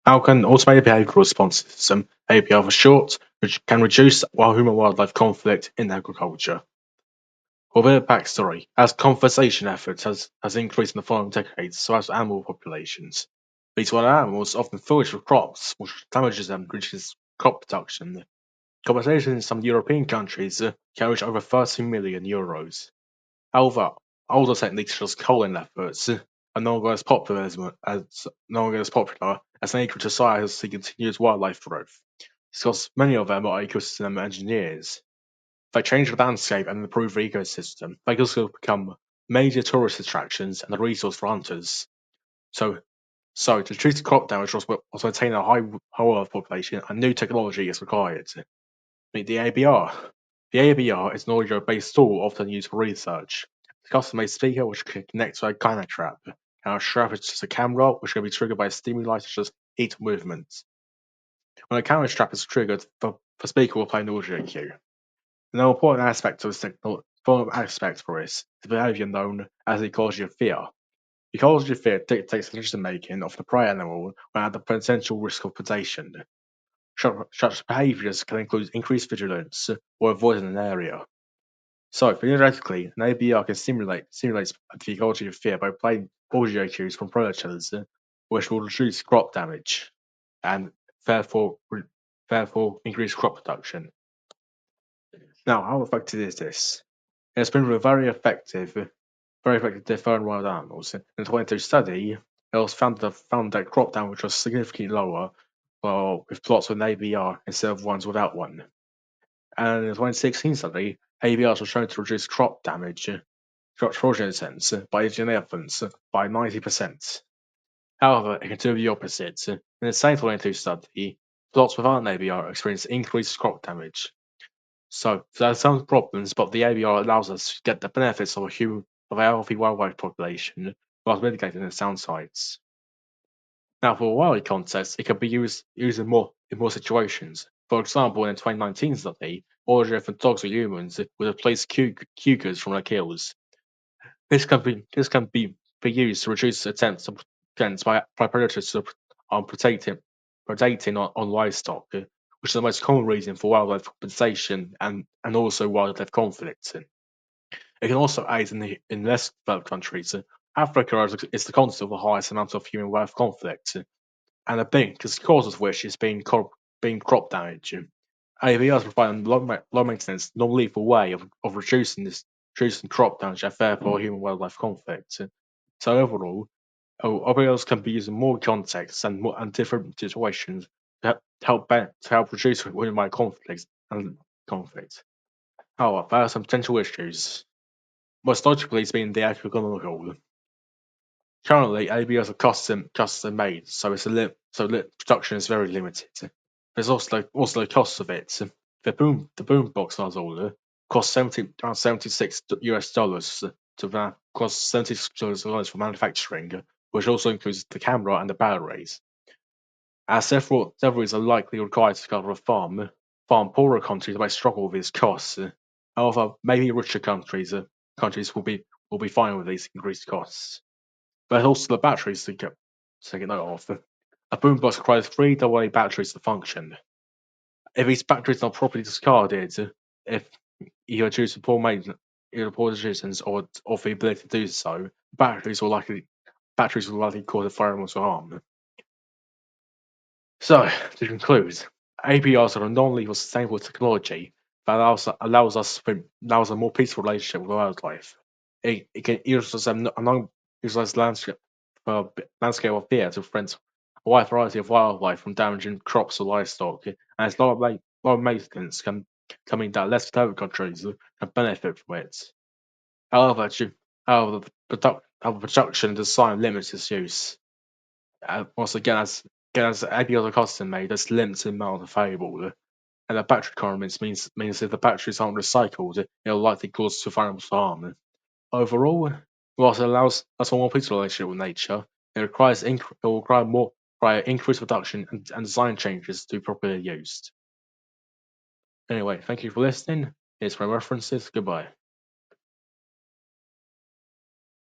How can automated behavioral response system (ABR for short) which can reduce human-wildlife conflict in agriculture? For a bit of backstory, as conservation efforts has increased in the following decades, so has animal populations. These wild animals often forage for crops, which damages them and reduces crop production. Compensation in some European countries can reach over €30 million. However, older techniques such as culling efforts are no longer as an equal to society as continuous wildlife growth, because many of them are ecosystem engineers. They change the landscape and improve the ecosystem. They also become major tourist attractions and a resource for hunters. So, to treat crop damage or maintain a high wildlife population, a new technology is required. Meet the ABR. The ABR is an audio-based tool often used for research. The custom-made speaker, which can connect to a camera trap, and a strap is just a camera, which can be triggered by stimuli such as heat movements. When a camera strap is triggered, the speaker will play an audio cue. An important aspect of this for this is the behavior known as the ecology of fear. The ecology of fear dictates the decision-making of the prey animal when at the potential risk of predation. Such behaviors can include increased vigilance or avoiding an area. So, theoretically, an ABR can simulates the ecology of fear by playing audio cues from predators, which will reduce crop damage and therefore increase crop production. Now, how effective is this? It's been very effective to defer wild animals. In a 2022 study, it was found that crop damage was significantly lower with plots with an ABR instead of ones without one. And in the 2016 study, ABRs were shown to reduce crop damage, crop sense by elephants by 90%. However, it can do the opposite. In the same 22 study, plots without an ABR experienced increased crop damage. So there are some problems, but the ABR allows us to get the benefits of a healthy wildlife population while mitigating its downsides. Now, for a wildlife context, it can be used in more situations. For example, in a 2019 study, order for dogs or humans would replace cougars from their kills. This can be used to reduce attempts by predators on predating on livestock, which is the most common reason for wildlife compensation and also wildlife conflict. It can also aid in less developed countries. Africa is the continent with the highest amount of human wildlife conflict, and a big cause of which is being crop damage. AVRs provide a low maintenance, non lethal way of reducing crop damage and therefore human wildlife conflict. So overall, AVRs can be used in more contexts and different situations to help reduce human wildlife conflict. However, there are some potential issues. Most logically, it's been the economical. Currently, ABRs are custom made, so production is very limited. There's also the cost of it. The boombox nozzle costs around $76 costs $76 for manufacturing, which also includes the camera and the batteries. As several are likely required to cover a farm poorer countries may struggle with these costs. However, maybe richer countries will be fine with these increased costs. But also the batteries to take a note of. A boombox requires 3 AA batteries to function. If these batteries are properly discarded, if either due to poor decisions or the ability to do so, batteries will likely cause environmental harm. So, to conclude, APRs are a non-lethal sustainable technology that allows a more peaceful relationship with wildlife. It can utilize a non-utilized landscape of fear to prevent a wide variety of wildlife from damaging crops or livestock, and its low maintenance can mean that less developed countries can benefit from it. However, the production design limits its use. Once again, as APRs are custom made, there's limited amount available. And the battery requirements means if the batteries aren't recycled, it will likely cause environmental harm. Overall, whilst it allows us a more peaceful relationship with nature, it will require increased production and design changes to be properly used. Anyway, thank you for listening. Here's my references. Goodbye.